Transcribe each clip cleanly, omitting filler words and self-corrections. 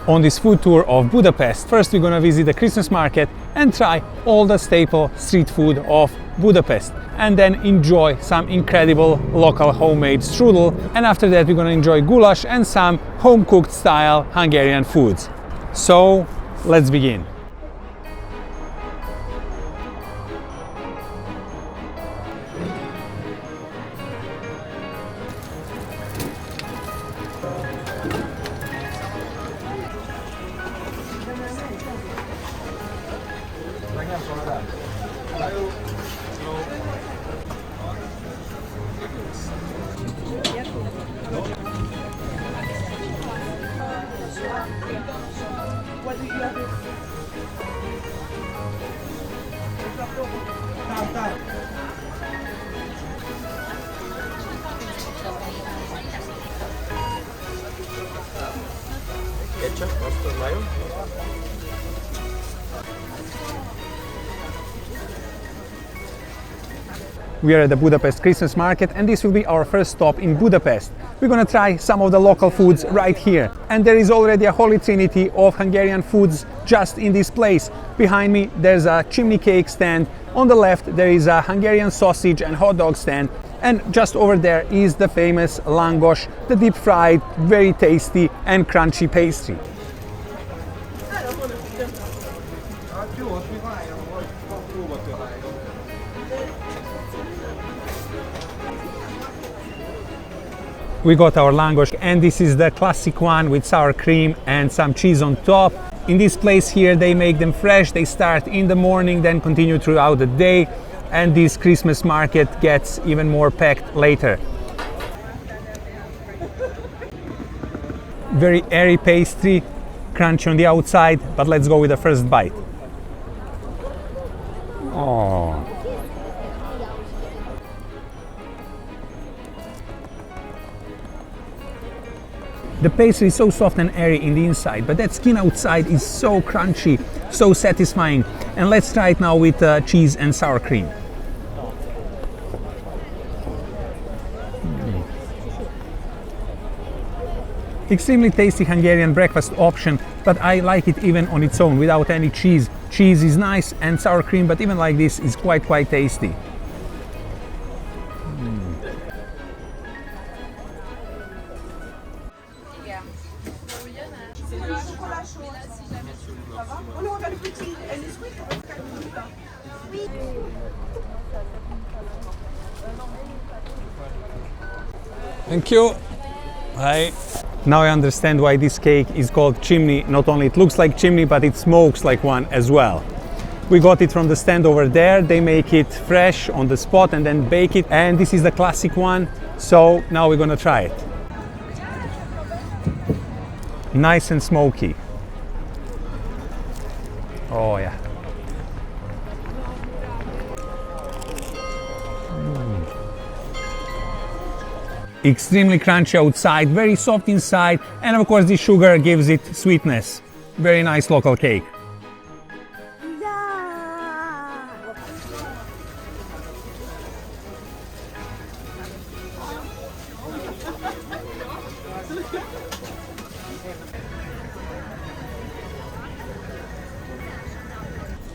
on this food tour of Budapest. First, we're gonna visit the Christmas market and try all the staple street food of Budapest, and then enjoy some incredible local homemade strudel. And after that, we're gonna enjoy goulash and some home-cooked style Hungarian foods. So let's begin. We are at the Budapest Christmas Market, and this will be our first stop in Budapest. We're gonna try some of the local foods right here. And there is already a holy trinity of Hungarian foods just in this place. Behind me there's a chimney cake stand. On the left there is a Hungarian sausage and hot dog stand. And just over there is the famous Langos, the deep fried, very tasty and crunchy pastry. We got our langos, and this is the classic one with sour cream and some cheese on top. In this place here they make them fresh. They start in the morning, then continue throughout the day, and this Christmas market gets even more packed later. Very airy pastry, crunchy on the outside, but let's go with the first bite. Oh. The pastry is so soft and airy in the inside, but that skin outside is so crunchy, so satisfying. And let's try it now with cheese and sour cream. Extremely tasty Hungarian breakfast option, but I like it even on its own without any cheese. Cheese is nice and sour cream, but even like this is quite tasty. Thank you. Hi. Now I understand why this cake is called chimney. Not only it looks like chimney, but it smokes like one as well. We got it from the stand over there. They make it fresh on the spot and then bake it. And this is the classic one. So now we're gonna try it. Nice and smoky. Oh yeah. Extremely crunchy outside, very soft inside, and of course the sugar gives it sweetness. Very nice local cake.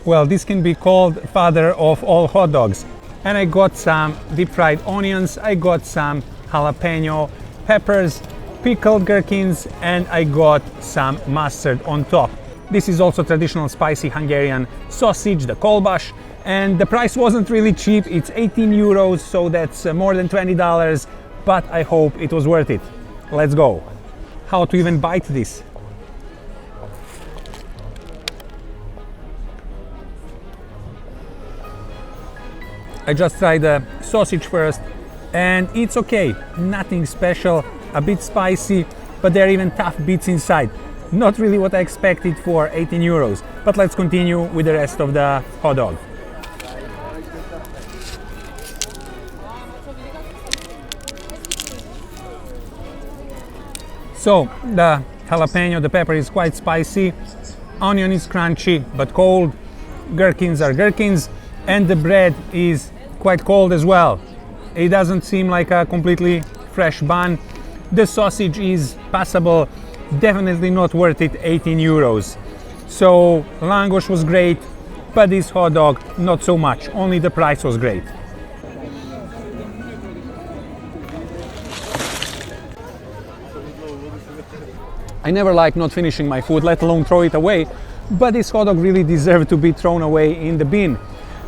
Well, this can be called father of all hot dogs. And I got some deep fried onions, I got some jalapeno peppers, pickled gherkins, and I got some mustard on top. This is also traditional spicy Hungarian sausage, the Goulash, and the price wasn't really cheap. It's 18 euros, so that's more than $20, but I hope it was worth it. Let's go. How to even bite this? I just tried the sausage first, and it's okay, nothing special, a bit spicy, but there are even tough bits inside. Not really what I expected for 18 euros, but let's continue with the rest of the hot dog. So the jalapeno, the pepper is quite spicy, onion is crunchy but cold, gherkins are gherkins, and the bread is quite cold as well. It doesn't seem like a completely fresh bun. The sausage is passable, definitely not worth it, 18 euros. So Langos was great, but this hot dog not so much, only the price was great. I never like not finishing my food, let alone throw it away, but this hot dog really deserved to be thrown away in the bin.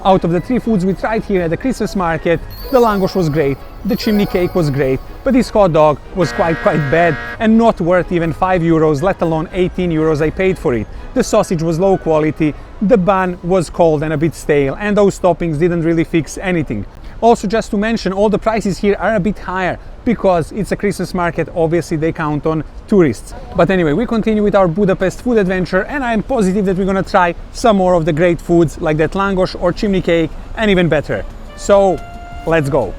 Out of the 3 foods we tried here at the Christmas market, the Langos was great, the chimney cake was great, but this hot dog was quite bad and not worth even 5 euros, let alone 18 euros I paid for it. The sausage was low quality, the bun was cold and a bit stale, and those toppings didn't really fix anything. Also, just to mention, all the prices here are a bit higher because it's a Christmas market, obviously they count on tourists. But anyway, we continue with our Budapest food adventure, and I'm positive that we're gonna try some more of the great foods like that Langos or chimney cake, and even better. So, let's go!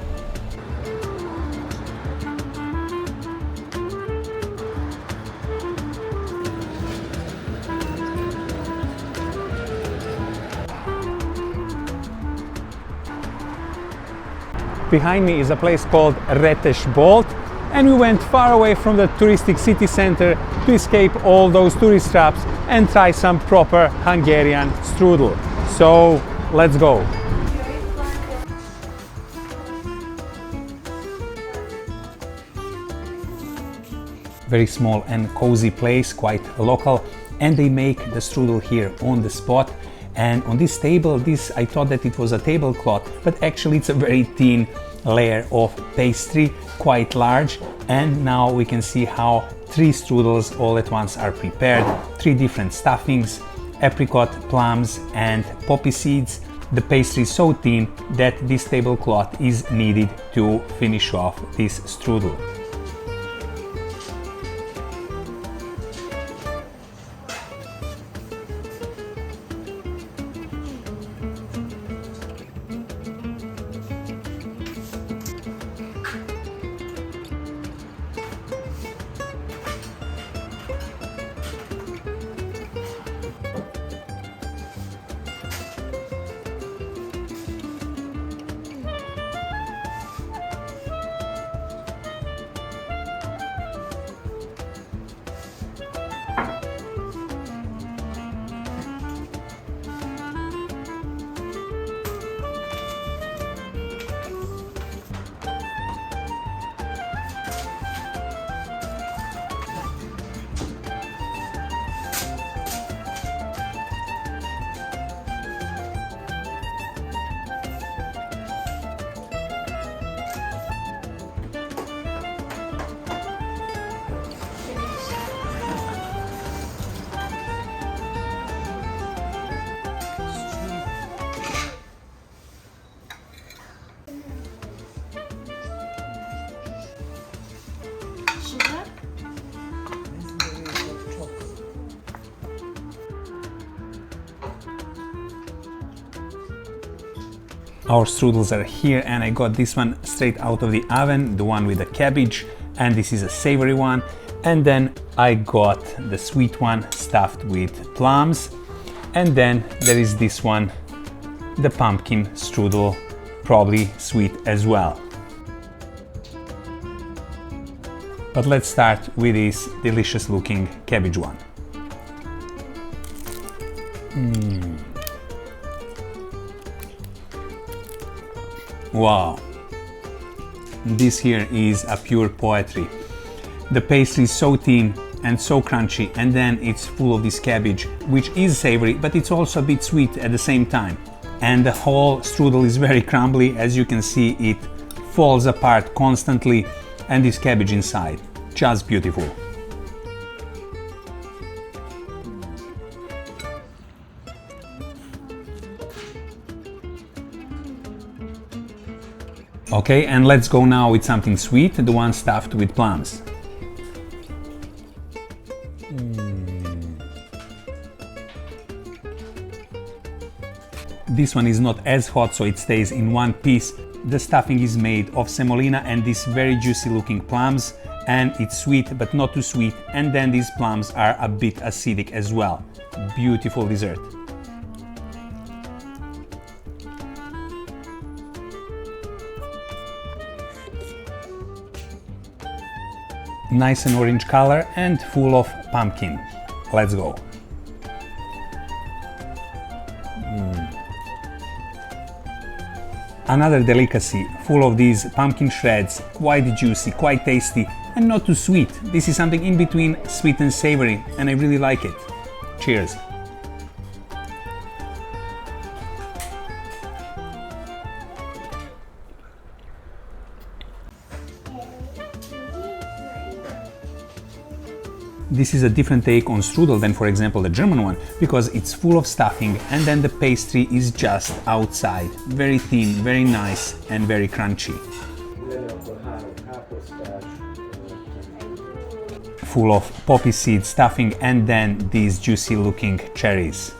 Behind me is a place called Rétesbolt, and we went far away from the touristic city center to escape all those tourist traps and try some proper Hungarian strudel. So let's go! Very small and cozy place, quite local, and they make the strudel here on the spot. And on this table, I thought that it was a tablecloth, but actually it's a very thin layer of pastry, quite large. And now we can see how 3 strudels all at once are prepared. 3 different stuffings, apricot, plums and poppy seeds. The pastry is so thin that this tablecloth is needed to finish off this strudel. Our strudels are here, and I got this one straight out of the oven, the one with the cabbage, and this is a savory one. And then I got the sweet one stuffed with plums, and then there is this one, the pumpkin strudel, probably sweet as well. But let's start with this delicious looking cabbage one. Wow, this here is a pure poetry. The pastry is so thin and so crunchy, and then it's full of this cabbage, which is savory, but it's also a bit sweet at the same time. And the whole strudel is very crumbly. As you can see, it falls apart constantly, and this cabbage inside, just beautiful. Okay, and let's go now with something sweet, the one stuffed with plums. This one is not as hot, so it stays in one piece. The stuffing is made of semolina and these very juicy looking plums, and it's sweet but not too sweet, and then these plums are a bit acidic as well. Beautiful dessert. Nice and orange color and full of pumpkin. Let's go. Another delicacy, full of these pumpkin shreds, quite juicy, quite tasty, and not too sweet. This is something in between sweet and savory, and I really like it. Cheers! This is a different take on strudel than, for example, the German one, because it's full of stuffing and then the pastry is just outside. Very thin, very nice and very crunchy. Full of poppy seed stuffing and then these juicy looking cherries.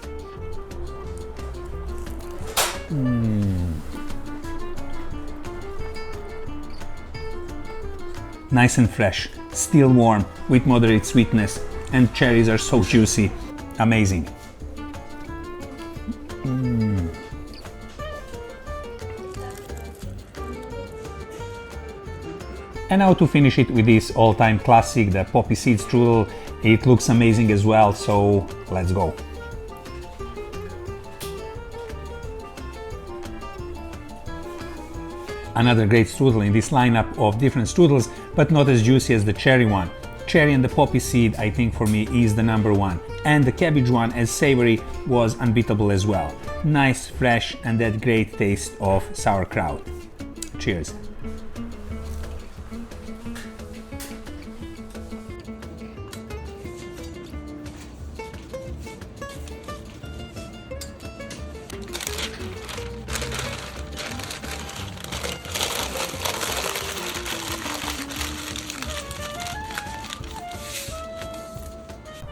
Nice and fresh, still warm, with moderate sweetness, and cherries are so juicy. Amazing. And now to finish it with this all-time classic, the poppy seed strudel. It looks amazing as well, so let's go. Another great strudel in this lineup of different strudels, but not as juicy as the cherry one. Cherry and the poppy seed, I think for me, is the number one. And the cabbage one as savory was unbeatable as well. Nice, fresh, and that great taste of sauerkraut. Cheers!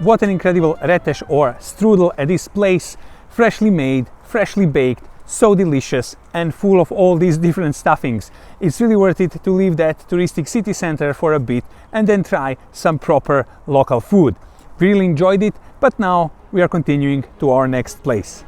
What an incredible rétes or strudel at this place, freshly made, freshly baked, so delicious and full of all these different stuffings. It's really worth it to leave that touristic city center for a bit and then try some proper local food. Really enjoyed it, but now we are continuing to our next place.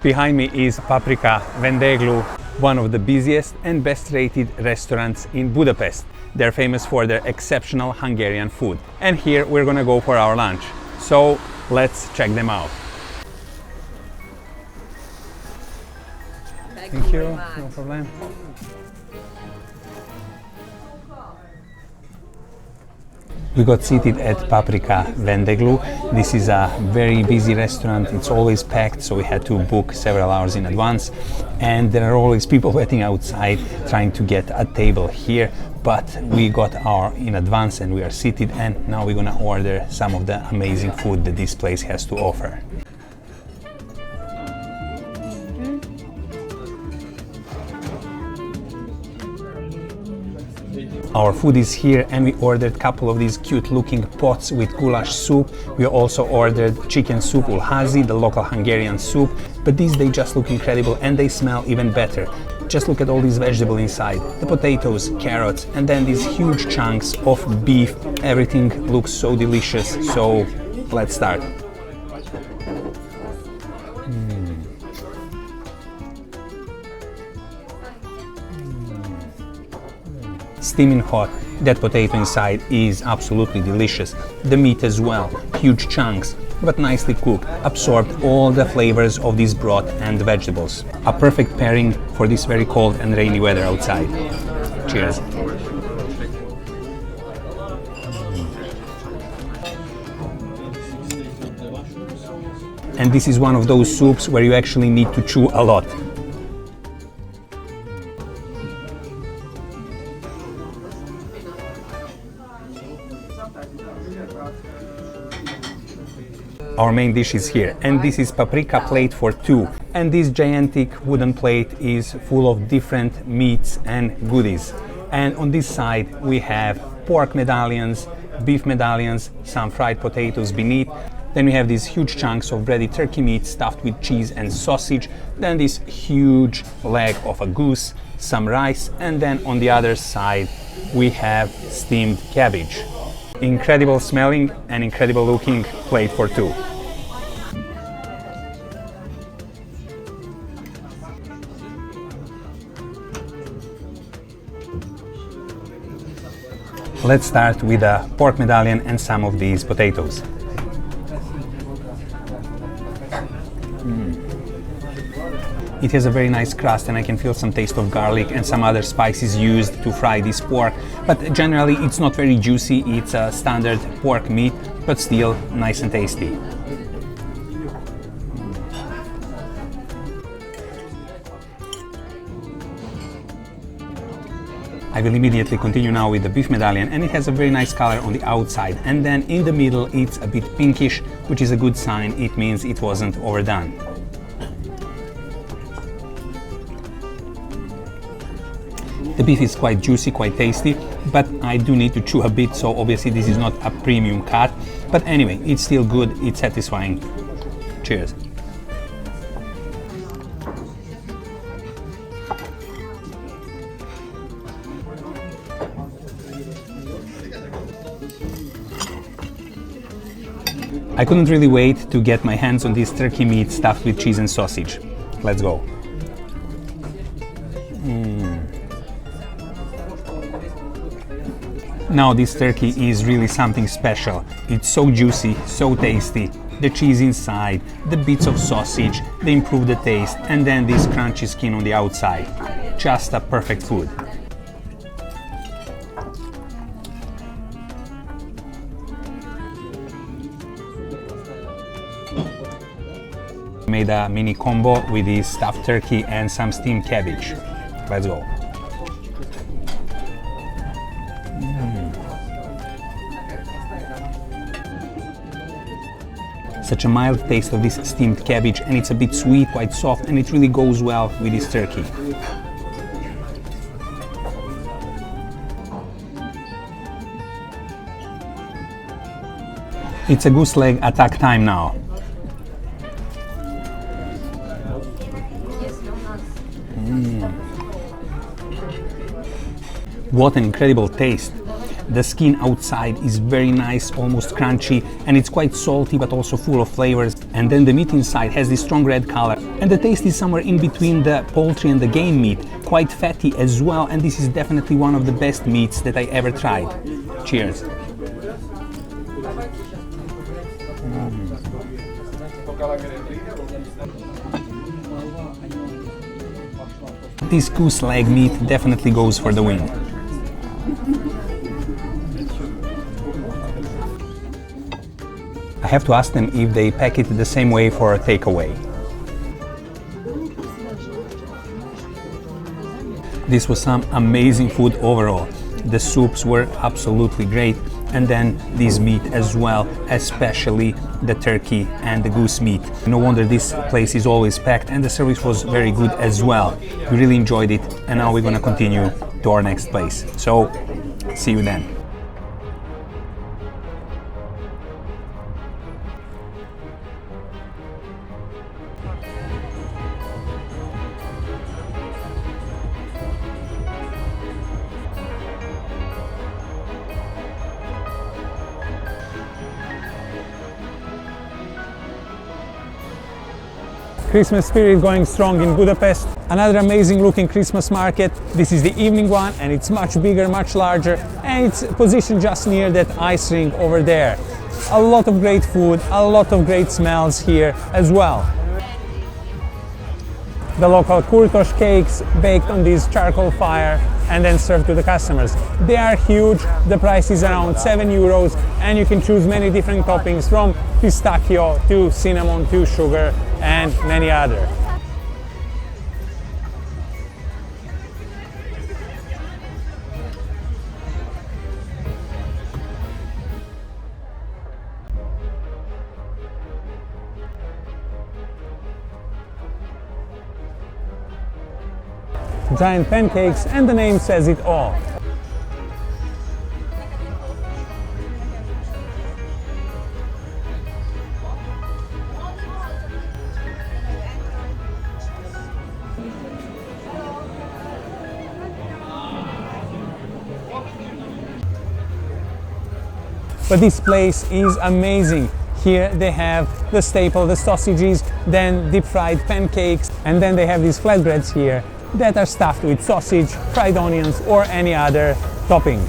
Behind me is Paprika, Vendéglő, one of the busiest and best rated restaurants in Budapest. They're famous for their exceptional Hungarian food. And here we're gonna go for our lunch. So let's check them out. Thank you, no problem. We got seated at Paprika Vendéglő. This is a very busy restaurant, it's always packed, so we had to book several hours in advance. And there are always people waiting outside trying to get a table here, but we got our in advance and we are seated, and now we're gonna order some of the amazing food that this place has to offer. Our food is here and we ordered a couple of these cute looking pots with goulash soup. We also ordered chicken soup ulhazi, the local Hungarian soup, but these they just look incredible and they smell even better. Just look at all these vegetables inside, the potatoes, carrots, and then these huge chunks of beef. Everything looks so delicious, so let's start. Steaming hot, that potato inside is absolutely delicious. The meat as well, huge chunks, but nicely cooked, absorbed all the flavors of this broth and vegetables. A perfect pairing for this very cold and rainy weather outside. Cheers! And this is one of those soups where you actually need to chew a lot. Our main dish is here, and this is paprika plate for two. And this gigantic wooden plate is full of different meats and goodies. And on this side we have pork medallions, beef medallions, some fried potatoes beneath. Then we have these huge chunks of breaded turkey meat stuffed with cheese and sausage. Then this huge leg of a goose, some rice, and then on the other side we have steamed cabbage. Incredible smelling and incredible looking plate for two. Let's start with a pork medallion and some of these potatoes. It has a very nice crust and I can feel some taste of garlic and some other spices used to fry this pork. But generally it's not very juicy, it's a standard pork meat, but still nice and tasty. I will immediately continue now with the beef medallion, and it has a very nice color on the outside, and then in the middle it's a bit pinkish, which is a good sign. It means it wasn't overdone. The beef is quite juicy, quite tasty, but I do need to chew a bit, so obviously this is not a premium cut. But anyway, it's still good, it's satisfying. Cheers. I couldn't really wait to get my hands on this turkey meat stuffed with cheese and sausage. Let's go. Now this turkey is really something special. It's so juicy, so tasty. The cheese inside, the bits of sausage, they improve the taste, and then this crunchy skin on the outside. Just a perfect food. Made a mini combo with this stuffed turkey and some steamed cabbage. Let's go. Such a mild taste of this steamed cabbage, and it's a bit sweet, quite soft, and it really goes well with this turkey. It's a goose leg attack time now. What an incredible taste! The skin outside is very nice, almost crunchy, and it's quite salty but also full of flavors. And then the meat inside has this strong red color, and the taste is somewhere in between the poultry and the game meat, quite fatty as well, and this is definitely one of the best meats that I ever tried. Cheers! This goose leg meat definitely goes for the win. I have to ask them if they pack it the same way for a takeaway. This was some amazing food overall. The soups were absolutely great, and then this meat as well, especially the turkey and the goose meat. No wonder this place is always packed, and the service was very good as well. We really enjoyed it, and now we're gonna continue to our next place. So, see you then. Christmas spirit going strong in Budapest. Another amazing looking Christmas market. This is the evening one, and it's much bigger, much larger, and it's positioned just near that ice rink over there. A lot of great food, a lot of great smells here as well. The local kurtos cakes baked on this charcoal fire and then served to the customers. They are huge, the price is around €7, and you can choose many different toppings from pistachio to cinnamon to sugar and many other. giant pancakes, and the name says it all. But this place is amazing. Here they have the staple, the sausages, then deep fried pancakes, and then they have these flatbreads here that are stuffed with sausage, fried onions, or any other topping.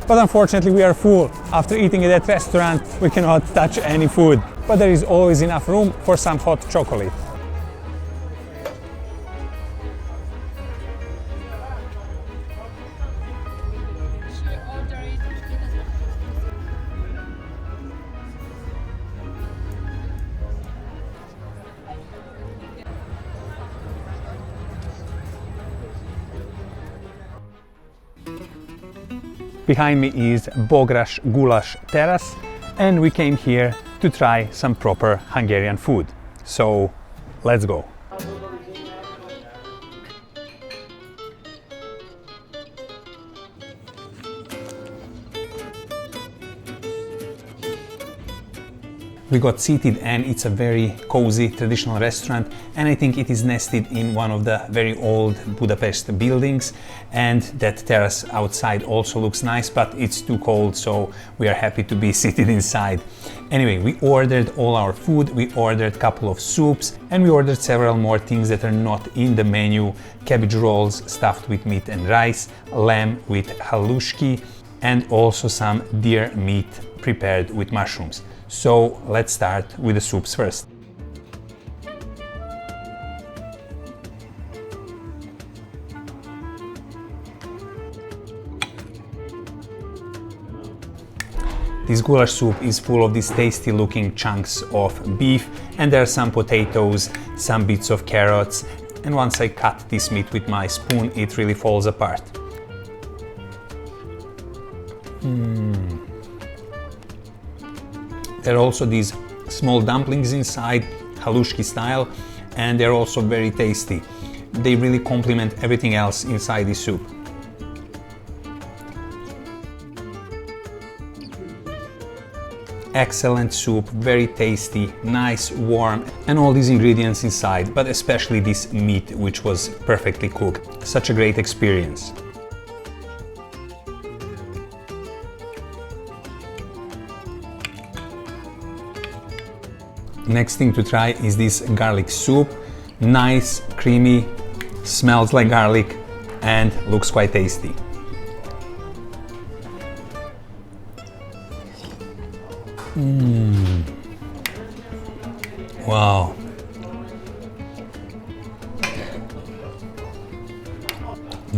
But unfortunately we are full. After eating at that restaurant, we cannot touch any food. But there is always enough room for some hot chocolate. Behind me is Bográcsgulyás Terasz, and we came here to try some proper Hungarian food. So let's go. We got seated and it's a very cozy traditional restaurant, and I think it is nested in one of the very old Budapest buildings, and that terrace outside also looks nice, but it's too cold, so we are happy to be seated inside. Anyway, we ordered all our food, we ordered a couple of soups, and we ordered several more things that are not in the menu: cabbage rolls stuffed with meat and rice, lamb with halushki, and also some deer meat prepared with mushrooms. So let's start with the soups first. This goulash soup is full of these tasty looking chunks of beef, and there are some potatoes, some bits of carrots, and once I cut this meat with my spoon, it really falls apart. There are also these small dumplings inside, halushki style, and they're also very tasty. They really complement everything else inside the soup. Excellent soup, very tasty, nice, warm, and all these ingredients inside, but especially this meat, which was perfectly cooked. Such a great experience. Next thing to try is this garlic soup. Nice, creamy, smells like garlic, and looks quite tasty. Wow.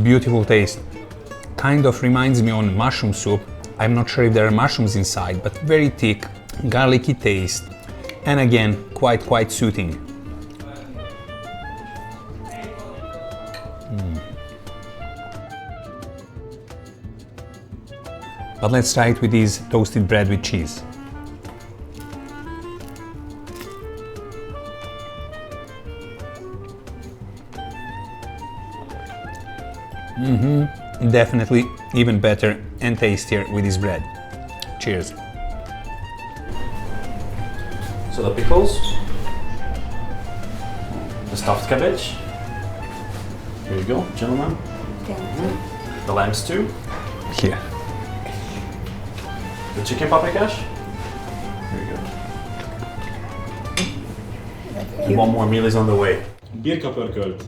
Beautiful taste. Kind of reminds me on mushroom soup. I'm not sure if there are mushrooms inside, but very thick, garlicky taste. And again, quite soothing. But let's try it with this toasted bread with cheese. Definitely even better and tastier with this bread. Cheers. So the pickles, the stuffed cabbage, here you go, gentlemen. The lamb stew, Here. the chicken paprikash, here you go. And one more meal is on the way. Birka pörkölt,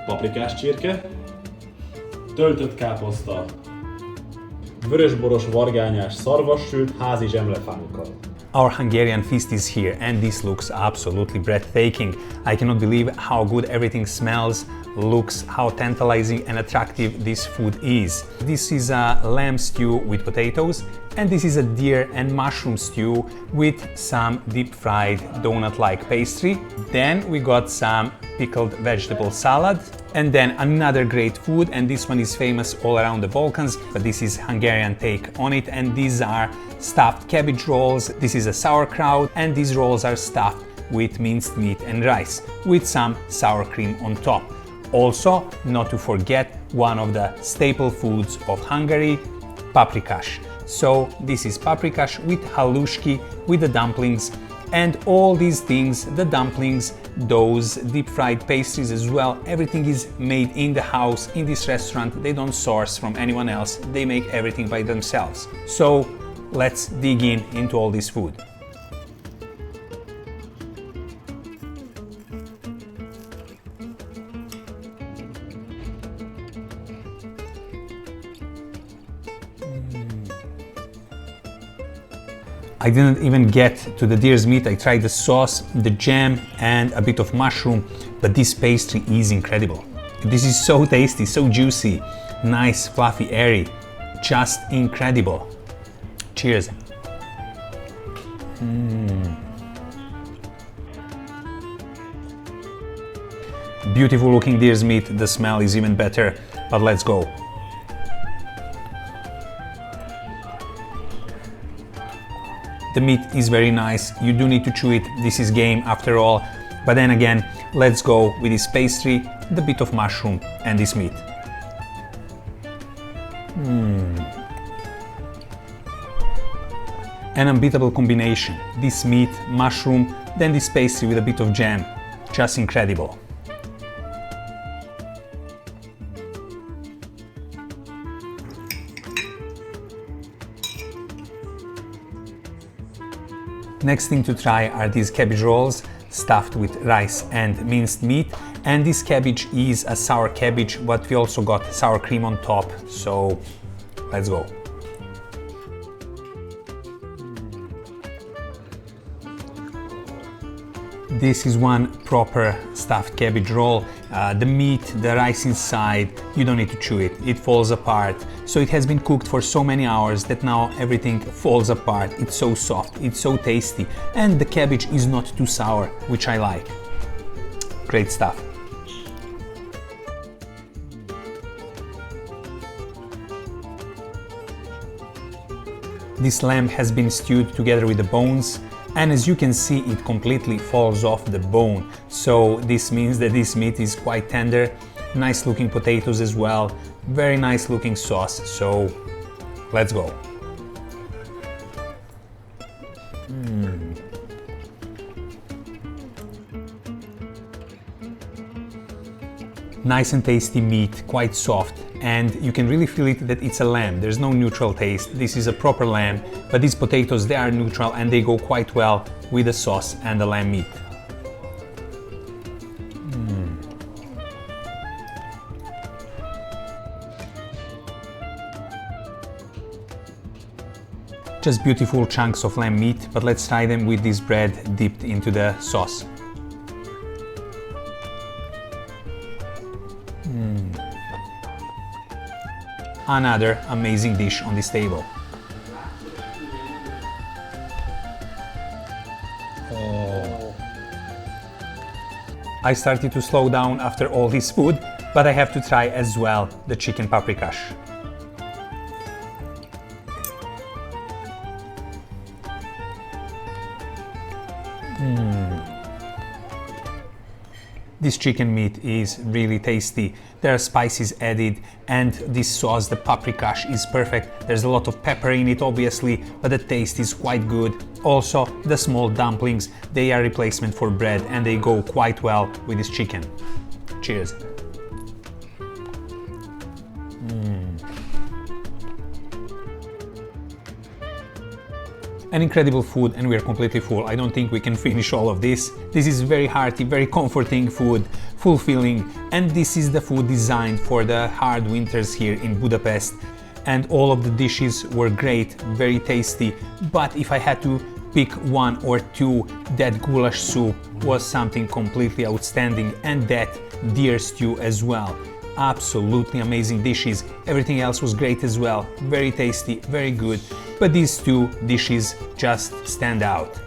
paprikás csirke, töltött káposzta, vörösboros vargányás szarvassült házi zsemlefánkkal. Our Hungarian feast is here and this looks absolutely breathtaking. I cannot believe how good everything smells, looks, how tantalizing and attractive this food is. This is a lamb stew with potatoes and this is a deer and mushroom stew with some deep fried donut-like pastry. Then we got some pickled vegetable salad and then another great food, and this one is famous all around the Balkans, but this is Hungarian take on it, and these are stuffed cabbage rolls. This is a sauerkraut and these rolls are stuffed with minced meat and rice with some sour cream on top. Also, not to forget one of the staple foods of Hungary, paprikash. So this is paprikash with halushki, with the dumplings, and all these things, the dumplings, those deep fried pastries as well, everything is made in the house, in this restaurant. They don't source from anyone else, they make everything by themselves. So let's dig into all this food. I didn't even get to the deer's meat. I tried the sauce, the jam and a bit of mushroom, but this pastry is incredible. This is so tasty, so juicy, nice, fluffy, airy, just incredible. Cheers. Beautiful looking deer's meat, the smell is even better, but let's go. The meat is very nice, you do need to chew it, this is game after all. But then again, let's go with this pastry, the bit of mushroom and this meat. An unbeatable combination. This meat, mushroom, then this pastry with a bit of jam. Just incredible. Next thing to try are these cabbage rolls stuffed with rice and minced meat, and this cabbage is a sour cabbage, but we also got sour cream on top, so let's go. This is one proper stuffed cabbage roll. The meat, the rice inside, you don't need to chew it, it falls apart. So it has been cooked for so many hours that now everything falls apart. It's so soft, it's so tasty, and the cabbage is not too sour, which I like. Great stuff. This lamb has been stewed together with the bones, and as you can see, it completely falls off the bone. So this means that this meat is quite tender. Nice looking potatoes as well, very nice looking sauce, so let's go. Nice and tasty meat, quite soft, and you can really feel it that it's a lamb. There's no neutral taste. This is a proper lamb, but these potatoes, they are neutral and they go quite well with the sauce and the lamb meat. Just beautiful chunks of lamb meat, but let's try them with this bread dipped into the sauce. Another amazing dish on this table. I started to slow down after all this food, but I have to try as well the chicken paprikash. This chicken meat is really tasty. There are spices added, and this sauce, the paprikash, is perfect. There's a lot of pepper in it, obviously, but the taste is quite good. Also, the small dumplings, they are replacement for bread and they go quite well with this chicken. Cheers. An incredible food, and we are completely full. I don't think we can finish all of this. This is very hearty, very comforting food, fulfilling, and this is the food designed for the hard winters here in Budapest. And all of the dishes were great, very tasty, but if I had to pick one or two, that goulash soup was something completely outstanding, and that deer stew as well. Absolutely amazing dishes. Everything else was great as well. Very tasty, very good. But these two dishes just stand out.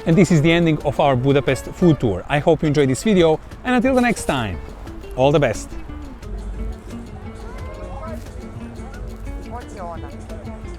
And this is the ending of our Budapest food tour. I hope you enjoyed this video, and until the next time, all the best! Porzione.